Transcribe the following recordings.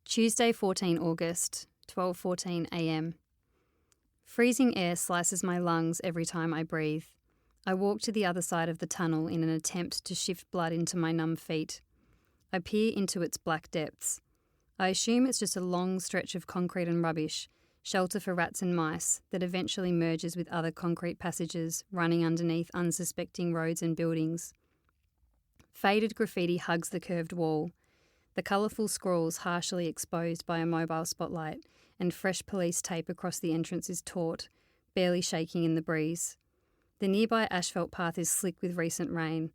Tuesday, 14 August, 12:14 a.m. Freezing air slices my lungs every time I breathe. I walk to the other side of the tunnel in an attempt to shift blood into my numb feet. I peer into its black depths. I assume it's just a long stretch of concrete and rubbish, shelter for rats and mice, that eventually merges with other concrete passages running underneath unsuspecting roads and buildings. Faded graffiti hugs the curved wall. The colourful scrawls harshly exposed by a mobile spotlight, and fresh police tape across the entrance is taut, barely shaking in the breeze. The nearby asphalt path is slick with recent rain.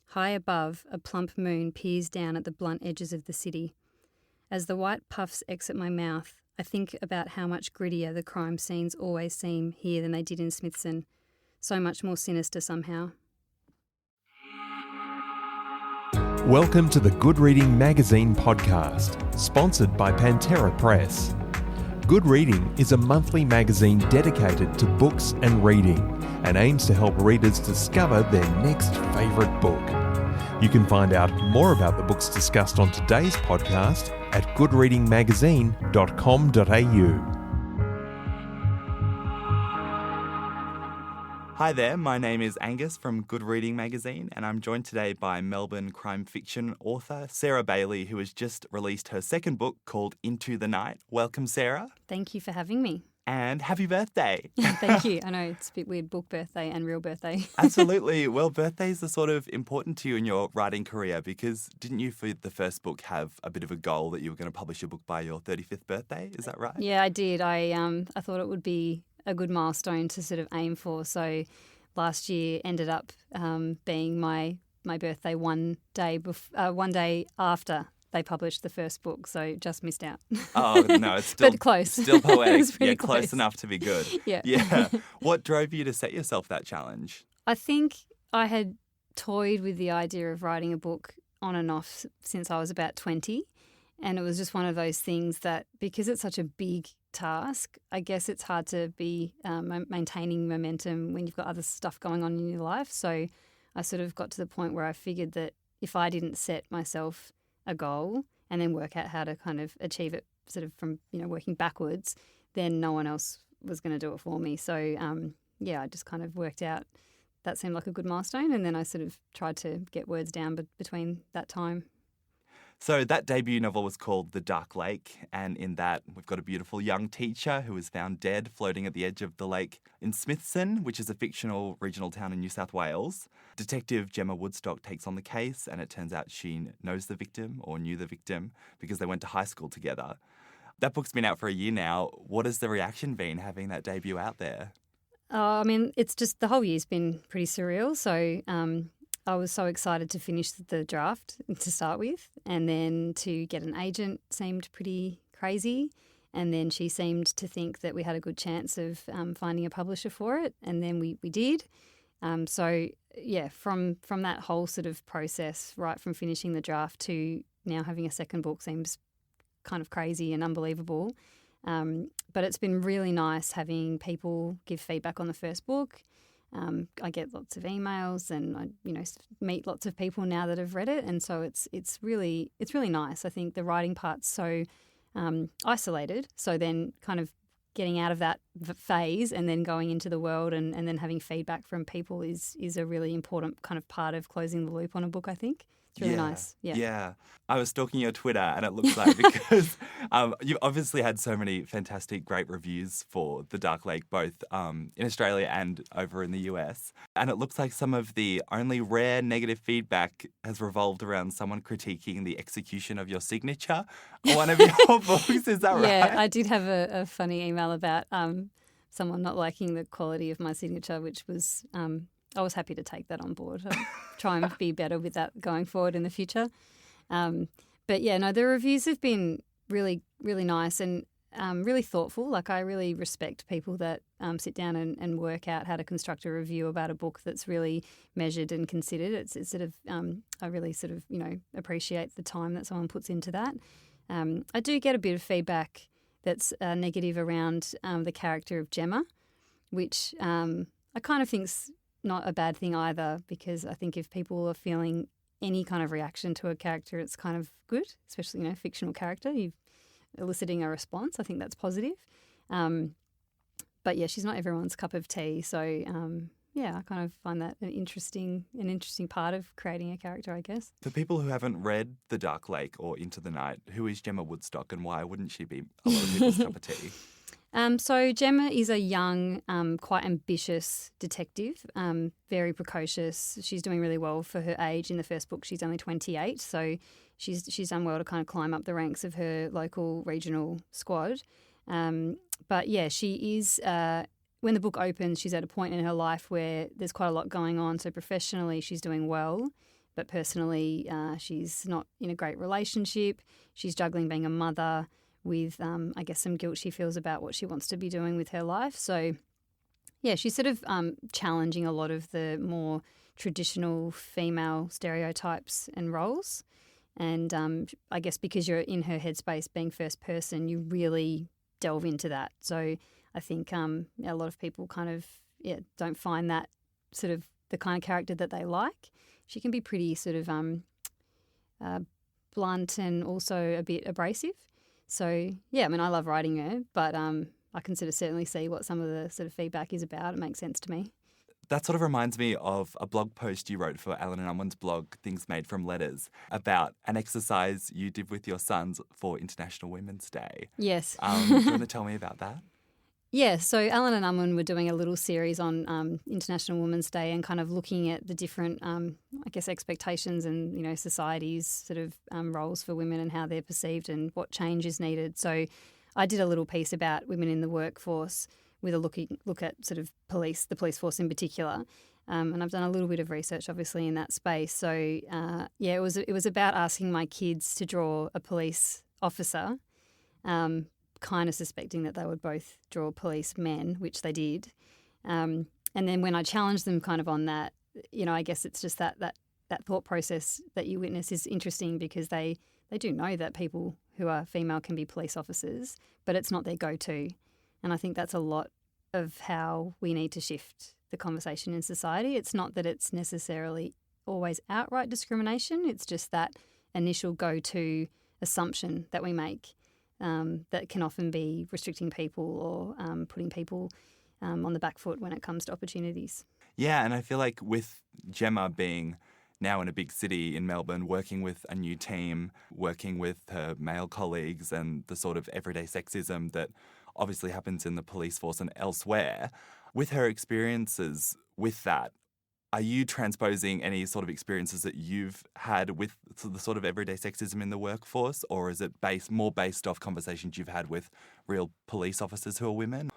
High above, a plump moon peers down at the blunt edges of the city. As the white puffs exit my mouth, I think about how much grittier the crime scenes always seem here than they did in Smithson. So much more sinister somehow. Welcome to the Good Reading Magazine podcast, sponsored by Pantera Press. Good Reading is a monthly magazine dedicated to books and reading and aims to help readers discover their next favourite book. You can find out more about the books discussed on today's podcast at goodreadingmagazine.com.au. Hi there, my name is Angus from Good Reading Magazine, and I'm joined today by Melbourne crime fiction author Sarah Bailey, who has just released her second book called Into the Night. Welcome, Sarah. Thank you for having me. And happy birthday. Thank you. I know it's a bit weird, book birthday and real birthday. Absolutely. Well, birthdays are sort of important to you in your writing career because didn't you, for the first book, have a bit of a goal that you were going to publish your book by your 35th birthday? Is that right? Yeah, I did. I thought it would be a good milestone to sort of aim for. So last year ended up being my birthday one day after they published the first book, so just missed out. Oh, no, it's still but close. Still poetic. Yeah, close enough to be good. Yeah. What drove you to set yourself that challenge? I think I had toyed with the idea of writing a book on and off since I was about 20, and it was just one of those things that, because it's such a big task, I guess it's hard to be maintaining momentum when you've got other stuff going on in your life. So I sort of got to the point where I figured that if I didn't set myself a goal and then work out how to kind of achieve it sort of from, working backwards, then no one else was going to do it for me. So, I just kind of worked out that seemed like a good milestone, and then I sort of tried to get words down between that time. So that debut novel was called The Dark Lake, and in that we've got a beautiful young teacher who is found dead floating at the edge of the lake in Smithson, which is a fictional regional town in New South Wales. Detective Gemma Woodstock takes on the case, and it turns out she knows the victim or knew the victim because they went to high school together. That book's been out for a year now. What has the reaction been having that debut out there? It's just the whole year's been pretty surreal. So I was so excited to finish the draft to start with, and then to get an agent seemed pretty crazy, and then she seemed to think that we had a good chance of finding a publisher for it, and then we did. From that whole sort of process, right from finishing the draft to now having a second book, seems kind of crazy and unbelievable. But it's been really nice having people give feedback on the first book. I get lots of emails, and I meet lots of people now that have read it, and so it's really nice. I think the writing part's so isolated, so then kind of getting out of that phase and then going into the world and then having feedback from people is a really important kind of part of closing the loop on a book, I think. It's really nice. Yeah. I was stalking your Twitter, and it looks like because you've obviously had so many fantastic, great reviews for The Dark Lake, both in Australia and over in the US. And it looks like some of the only rare negative feedback has revolved around someone critiquing the execution of your signature on one of your books. Is that right? Yeah, I did have a funny email about someone not liking the quality of my signature, which was I was happy to take that on board. I'll try and be better with that going forward in the future. The reviews have been really, really nice and really thoughtful. Like, I really respect people that sit down and work out how to construct a review about a book that's really measured and considered. It's sort of I really sort of appreciate the time that someone puts into that. I do get a bit of feedback that's negative around the character of Gemma, which I kind of think's not a bad thing either, because I think if people are feeling any kind of reaction to a character, it's kind of good, especially, fictional character. eliciting a response. I think that's positive. But yeah, she's not everyone's cup of tea. So yeah, I kind of find that an interesting part of creating a character, I guess. For people who haven't read The Dark Lake or Into the Night, who is Gemma Woodstock and why wouldn't she be a lot of people's cup of tea? So Gemma is a young, quite ambitious detective, very precocious. She's doing really well for her age. In the first book, she's only 28, so she's done well to kind of climb up the ranks of her local regional squad. But yeah, she is. When the book opens, she's at a point in her life where there's quite a lot going on. So professionally, she's doing well, but personally, she's not in a great relationship. She's juggling being a mother with, I guess, some guilt she feels about what she wants to be doing with her life. So, yeah, she's sort of challenging a lot of the more traditional female stereotypes and roles. And I guess because you're in her headspace being first person, you really delve into that. So I think a lot of people kind of don't find that sort of the kind of character that they like. She can be pretty sort of blunt and also a bit abrasive. So, yeah, I mean, I love writing her, but I can sort of certainly see what some of the sort of feedback is about. It makes sense to me. That sort of reminds me of a blog post you wrote for Alan and Unwin's blog, Things Made from Letters, about an exercise you did with your sons for International Women's Day. Yes. Do you want to tell me about that? Yeah, so Alan and Unwin were doing a little series on International Women's Day and kind of looking at the different, I guess, expectations and, you know, society's sort of roles for women and how they're perceived and what change is needed. So I did a little piece about women in the workforce with a look at sort of the police force in particular. And I've done a little bit of research, obviously, in that space. So, yeah, it was about asking my kids to draw a police officer, kind of suspecting that they would both draw policemen, which they did. And then when I challenged them kind of on that, you know, I guess it's just that thought process that you witness is interesting because they do know that people who are female can be police officers, but it's not their go-to. And I think that's a lot of how we need to shift the conversation in society. It's not that it's necessarily always outright discrimination. It's just that initial go-to assumption that we make that can often be restricting people or putting people on the back foot when it comes to opportunities. Yeah, and I feel like with Gemma being now in a big city in Melbourne, working with a new team, working with her male colleagues and the sort of everyday sexism that obviously happens in the police force and elsewhere, with her experiences with that, are you transposing any sort of experiences that you've had with the sort of everyday sexism in the workforce, or is it more based off conversations you've had with real police officers who are women?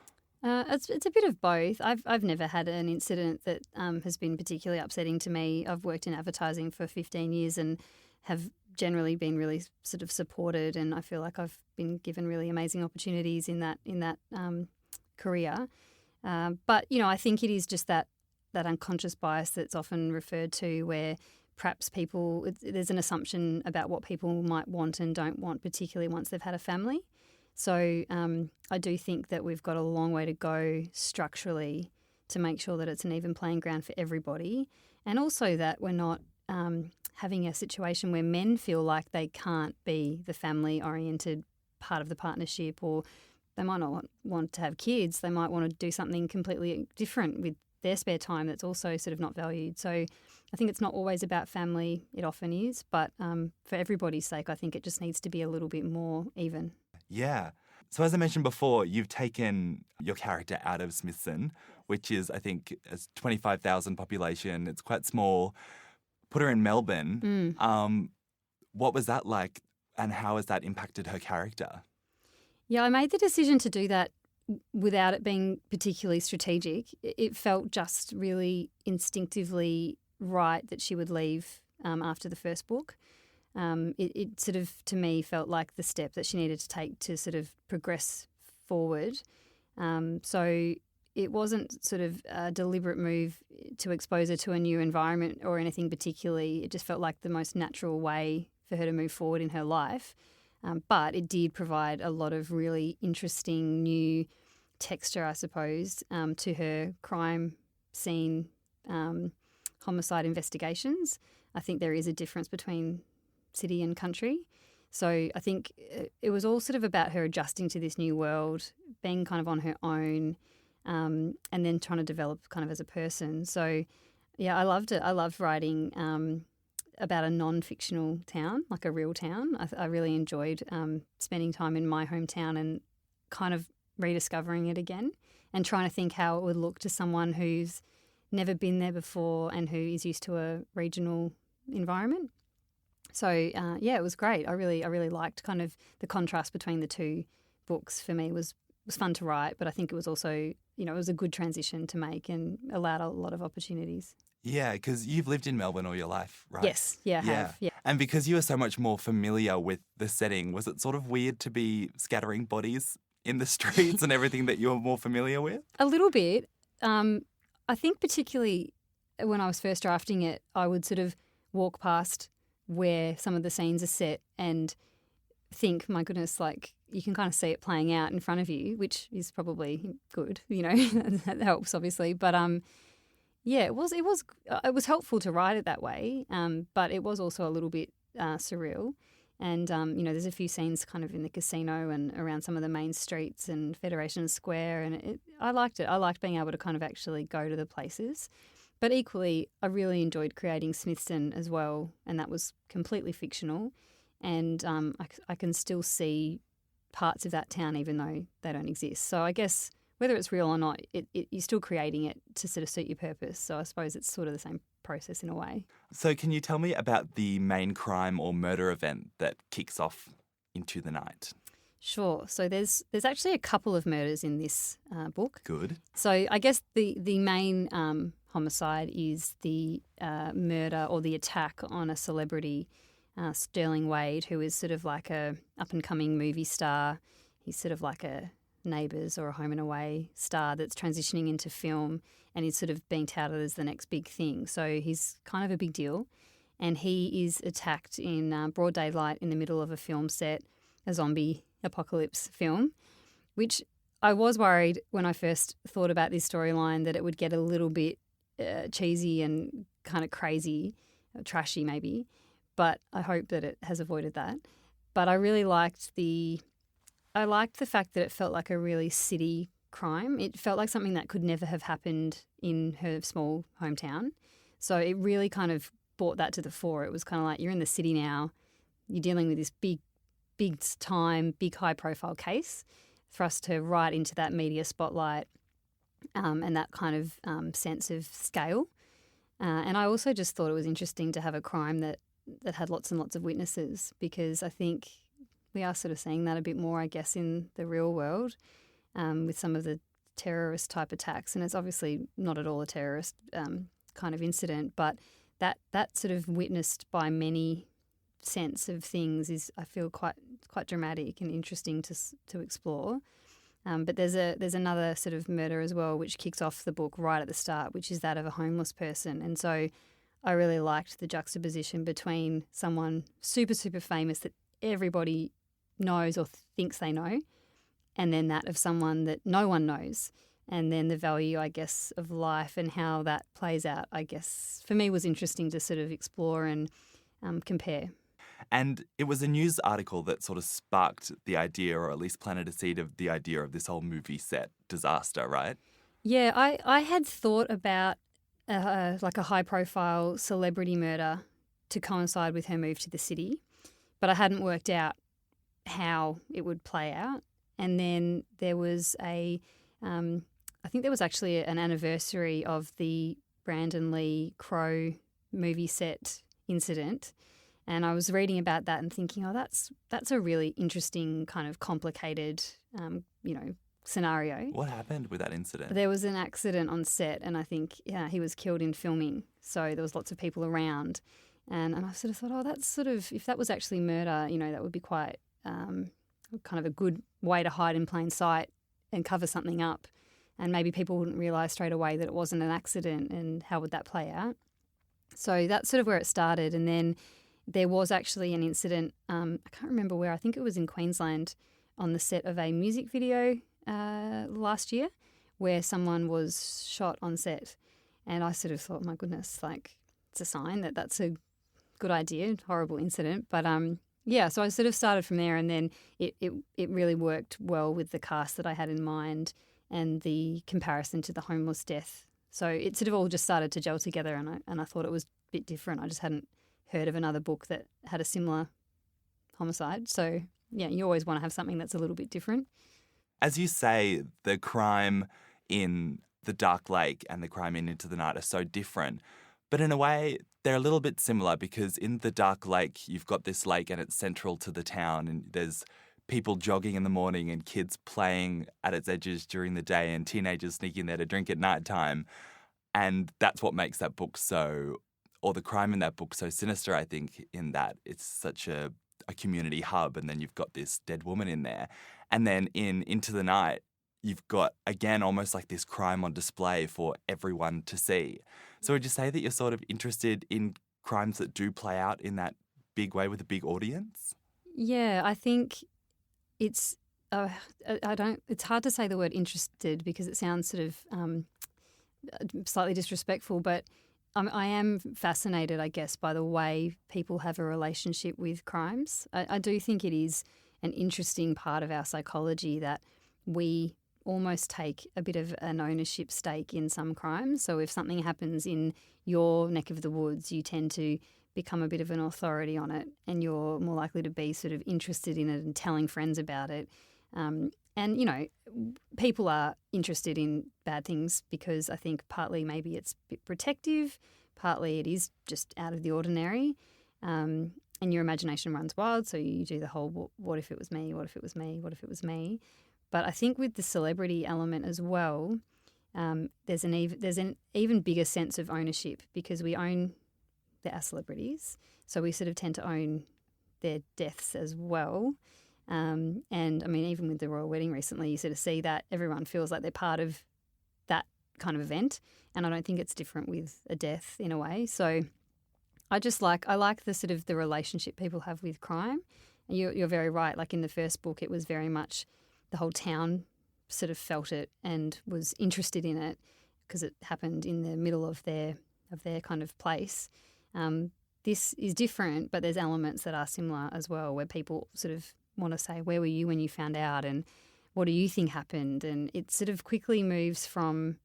It's a bit of both. I've never had an incident that has been particularly upsetting to me. I've worked in advertising for 15 years and have generally been really sort of supported, and I feel like I've been given really amazing opportunities in that career. But you know, I think it is just that unconscious bias that's often referred to, where perhaps there's an assumption about what people might want and don't want, particularly once they've had a family. So I do think that we've got a long way to go structurally to make sure that it's an even playing ground for everybody, and also that we're not having a situation where men feel like they can't be the family-oriented part of the partnership, or they might not want to have kids. They might want to do something completely different with their spare time that's also sort of not valued. So I think it's not always about family. It often is. But for everybody's sake, I think it just needs to be a little bit more even. Yeah. So as I mentioned before, you've taken your character out of Smithson, which is, I think, a 25,000 population. It's quite small. Put her in Melbourne. What was that like, and how has that impacted her character? Yeah, I made the decision to do that without it being particularly strategic. It felt just really instinctively right that she would leave after the first book. It sort of, to me, felt like the step that she needed to take to sort of progress forward. So it wasn't sort of a deliberate move to expose her to a new environment or anything particularly. It just felt like the most natural way for her to move forward in her life. But it did provide a lot of really interesting new texture, I suppose, to her crime scene homicide investigations. I think there is a difference between city and country. So I think it was all sort of about her adjusting to this new world, being kind of on her own, and then trying to develop kind of as a person. So, yeah, I loved it. I loved writing about a non-fictional town, like a real town. I really enjoyed spending time in my hometown and kind of rediscovering it again and trying to think how it would look to someone who's never been there before and who is used to a regional environment. So, yeah, it was great. I really liked kind of the contrast between the two books. For me was fun to write, but I think it was also, it was a good transition to make and allowed a lot of opportunities. Yeah, because you've lived in Melbourne all your life, right? Yes, yeah, I have. Yeah. And because you are so much more familiar with the setting, was it sort of weird to be scattering bodies in the streets and everything that you're more familiar with? A little bit. I think particularly when I was first drafting it, I would sort of walk past where some of the scenes are set and think, my goodness, like you can kind of see it playing out in front of you, which is probably good, that helps obviously. But yeah, it was helpful to write it that way, but it was also a little bit surreal. And, there's a few scenes kind of in the casino and around some of the main streets and Federation Square, and I liked it. I liked being able to kind of actually go to the places. But equally, I really enjoyed creating Smithson as well, and that was completely fictional. And I can still see parts of that town even though they don't exist. So I guess whether it's real or not, you're still creating it to sort of suit your purpose. So I suppose it's sort of the same process in a way. So can you tell me about the main crime or murder event that kicks off Into the Night? Sure. So there's actually a couple of murders in this book. Good. So I guess the main homicide is the murder or the attack on a celebrity, Sterling Wade, who is sort of like a up-and-coming movie star. He's sort of like a Neighbours or a Home and Away star that's transitioning into film, and he's sort of being touted as the next big thing. So he's kind of a big deal, and he is attacked in broad daylight in the middle of a film set, a zombie apocalypse film, which I was worried when I first thought about this storyline that it would get a little bit cheesy and kind of crazy, trashy maybe, but I hope that it has avoided that. But I really liked the fact that it felt like a really city crime. It felt like something that could never have happened in her small hometown. So it really kind of brought that to the fore. It was kind of like you're in the city now, you're dealing with this big time, big high profile case, thrust her right into that media spotlight and that kind of sense of scale. And I also just thought it was interesting to have a crime that had lots and lots of witnesses, because I think we are sort of seeing that a bit more, I guess, in the real world with some of the terrorist type attacks. And it's obviously not at all a terrorist kind of incident, but that sort of witnessed by many sense of things is, I feel, quite dramatic and interesting to explore. But there's another sort of murder as well, which kicks off the book right at the start, which is that of a homeless person. And so I really liked the juxtaposition between someone super, super famous that everybody knows or thinks they know, and then that of someone that no one knows. And then the value, I guess, of life and how that plays out, I guess, for me was interesting to sort of explore and compare. And it was a news article that sort of sparked the idea, or at least planted a seed of the idea of this whole movie set disaster, right? Yeah, I had thought about like a high-profile celebrity murder to coincide with her move to the city, but I hadn't worked out how it would play out. And then there was I think there was actually an anniversary of the Brandon Lee Crow movie set incident. And I was reading about that and thinking, oh, that's a really interesting kind of complicated, scenario. What happened with that incident? There was an accident on set, and I think he was killed in filming. So there was lots of people around, and I sort of thought, oh, that's sort of, if that was actually murder, that would be quite kind of a good way to hide in plain sight and cover something up, and maybe people wouldn't realise straight away that it wasn't an accident, and how would that play out? So that's sort of where it started, and then there was actually an incident, I can't remember where, I think it was in Queensland, on the set of a music video last year, where someone was shot on set. And I sort of thought, my goodness, like, it's a sign that that's a good idea, horrible incident. But Yeah, so I sort of started from there, and then it really worked well with the cast that I had in mind and the comparison to the homeless death. So it sort of all just started to gel together, and I thought it was a bit different. I just hadn't heard of another book that had a similar homicide. So yeah, you always want to have something that's a little bit different. As you say, the crime in The Dark Lake and the crime in Into the Night are so different. But in a way, they're a little bit similar because in The Dark Lake, you've got this lake and it's central to the town, and there's people jogging in the morning and kids playing at its edges during the day and teenagers sneaking there to drink at night time. And that's what makes that book or the crime in that book so sinister, I think, in that it's such a community hub, and then you've got this dead woman in there. And then in Into the Night, you've got, again, almost like this crime on display for everyone to see. So would you say that you're sort of interested in crimes that do play out in that big way with a big audience? Yeah, I think it's it's hard to say the word interested because it sounds sort of slightly disrespectful, but I am fascinated, I guess, by the way people have a relationship with crimes. I do think it is an interesting part of our psychology that we almost take a bit of an ownership stake in some crimes. So if something happens in your neck of the woods, you tend to become a bit of an authority on it, and you're more likely to be sort of interested in it and telling friends about it. And, you know, people are interested in bad things because I think partly maybe it's a bit protective, partly it is just out of the ordinary. And your imagination runs wild, so you do the whole, what if it was me, what if it was me, what if it was me? But I think with the celebrity element as well, there's an even bigger sense of ownership because we own our celebrities, so we sort of tend to own their deaths as well. And I mean, even with the royal wedding recently, you sort of see that everyone feels like they're part of that kind of event. And I don't think it's different with a death in a way. So I like the sort of the relationship people have with crime. And you're very right. Like in the first book, it was very much the whole town sort of felt it and was interested in it because it happened in the middle of their kind of place. This is different, but there's elements that are similar as well, where people sort of want to say, where were you when you found out, and what do you think happened? And it sort of quickly moves from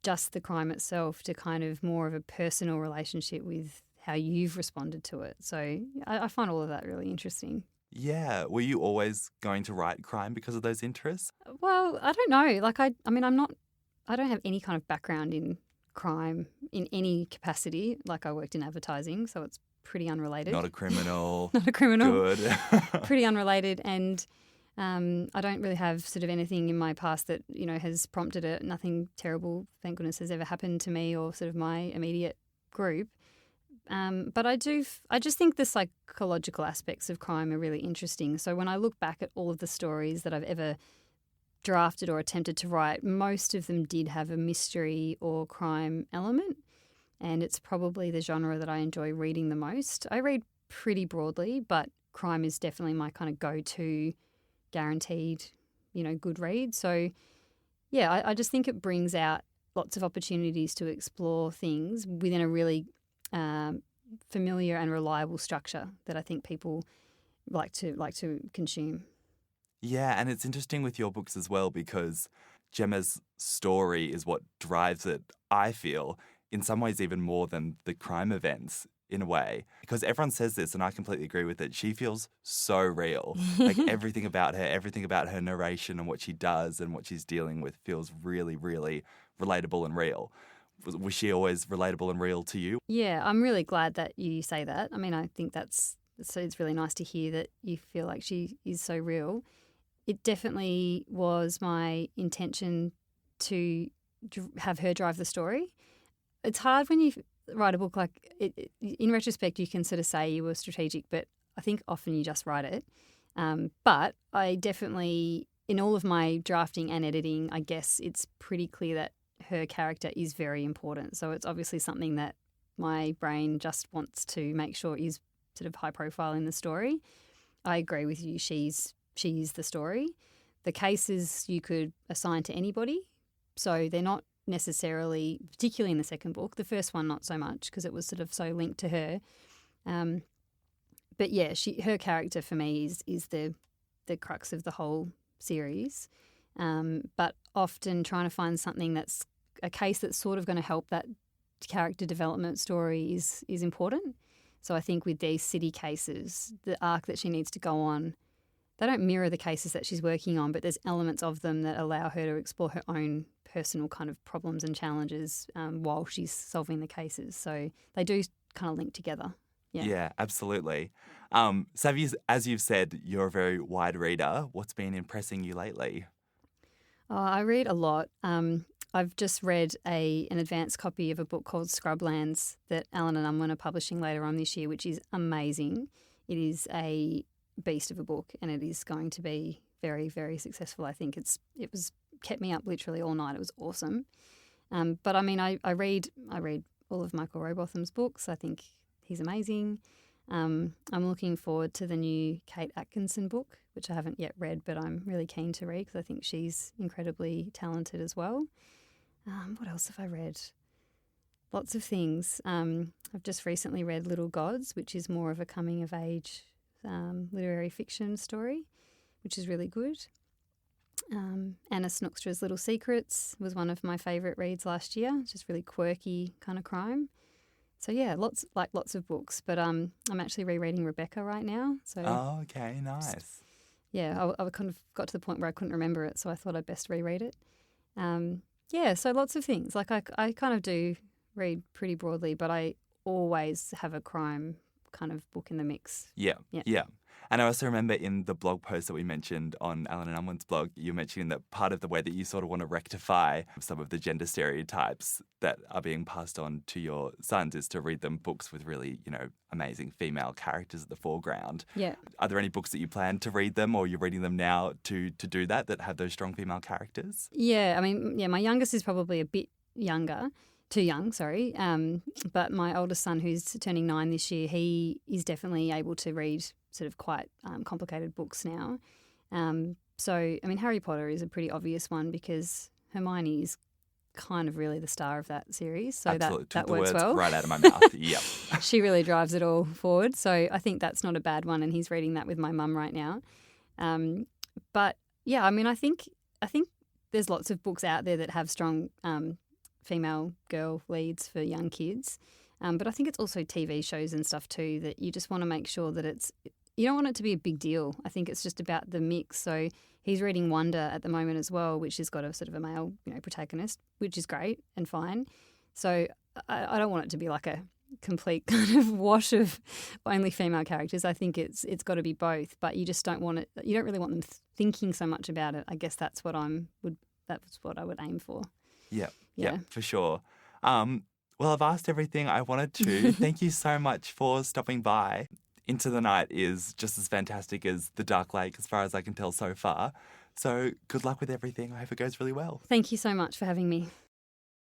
just the crime itself to kind of more of a personal relationship with how you've responded to it. So I find all of that really interesting. Yeah. Were you always going to write crime because of those interests? Well, I don't know. Like I don't have any kind of background in crime in any capacity. Like I worked in advertising, so it's pretty unrelated. Not a criminal. Not a criminal. Good. Pretty unrelated. And I don't really have sort of anything in my past that, you know, has prompted it. Nothing terrible, thank goodness, has ever happened to me or sort of my immediate group. But I just think the psychological aspects of crime are really interesting. So when I look back at all of the stories that I've ever drafted or attempted to write, most of them did have a mystery or crime element. And it's probably the genre that I enjoy reading the most. I read pretty broadly, but crime is definitely my kind of go-to guaranteed, you know, good read. So, yeah, I just think it brings out lots of opportunities to explore things within a really familiar and reliable structure that I think people like to consume. Yeah, and it's interesting with your books as well because Gemma's story is what drives it, I feel, in some ways even more than the crime events in a way. Because everyone says this and I completely agree with it. She feels so real. Like everything about her narration and what she does and what she's dealing with feels really, really relatable and real. Was she always relatable and real to you? Yeah, I'm really glad that you say that. I mean, I think it's really nice to hear that you feel like she is so real. It definitely was my intention to have her drive the story. It's hard when you write a book like it, in retrospect, you can sort of say you were strategic, but I think often you just write it. But I definitely, in all of my drafting and editing, I guess it's pretty clear that her character is very important. So it's obviously something that my brain just wants to make sure is sort of high profile in the story. I agree with you. She is the story. The cases you could assign to anybody. So they're not necessarily, particularly in the second book, the first one not so much because it was sort of so linked to her. But yeah, her character for me is the crux of the whole series. But often trying to find something that's a case that's sort of going to help that character development story is important. So I think with these city cases, the arc that she needs to go on, they don't mirror the cases that she's working on, but there's elements of them that allow her to explore her own personal kind of problems and challenges while she's solving the cases. So they do kind of link together. Yeah, absolutely. So as you've said, you're a very wide reader. What's been impressing you lately? I read a lot. I've just read an advanced copy of a book called Scrublands that Allen and Unwin are publishing later on this year, which is amazing. It is a beast of a book, and it is going to be very, very successful. I think it was kept me up literally all night. It was awesome. But I mean, I read all of Michael Rowbotham's books. I think he's amazing. I'm looking forward to the new Kate Atkinson book, which I haven't yet read, but I'm really keen to read because I think she's incredibly talented as well. What else have I read? Lots of things. I've just recently read Little Gods, which is more of a coming-of-age literary fiction story, which is really good. Anna Snookstra's Little Secrets was one of my favourite reads last year. It's just really quirky kind of crime. So yeah, lots of books. But I'm actually rereading Rebecca right now. So oh, okay, nice. I kind of got to the point where I couldn't remember it, so I thought I'd best reread it. So lots of things. Like I kind of do read pretty broadly, but I always have a crime kind of book in the mix. Yeah. And I also remember in the blog post that we mentioned on Allen and Unwin's blog, you mentioned that part of the way that you sort of want to rectify some of the gender stereotypes that are being passed on to your sons is to read them books with really, amazing female characters at the foreground. Yeah. Are there any books that you plan to read them or you're reading them now to do that have those strong female characters? Yeah, I mean, my youngest is probably a bit younger. Too young, sorry. But my oldest son, who's turning 9 this year, he is definitely able to read sort of quite complicated books now. So, I mean, Harry Potter is a pretty obvious one because Hermione is kind of really the star of that series. So absolutely. that Took works the words well. right out of my mouth. Yep. She really drives it all forward. So I think that's not a bad one, and he's reading that with my mum right now. But yeah, I mean, I think there's lots of books out there that have strong female girl leads for young kids. But I think it's also TV shows and stuff too that you just want to make sure that you don't want it to be a big deal. I think it's just about the mix. So he's reading Wonder at the moment as well, which has got a sort of a male, protagonist, which is great and fine. So I don't want it to be like a complete kind of wash of only female characters. I think it's got to be both, but you just don't want it. You don't really want them thinking so much about it. I guess that's what I would aim for. Yeah, for sure. Well, I've asked everything I wanted to. Thank you so much for stopping by. Into the Night is just as fantastic as The Dark Lake, as far as I can tell so far. So good luck with everything. I hope it goes really well. Thank you so much for having me.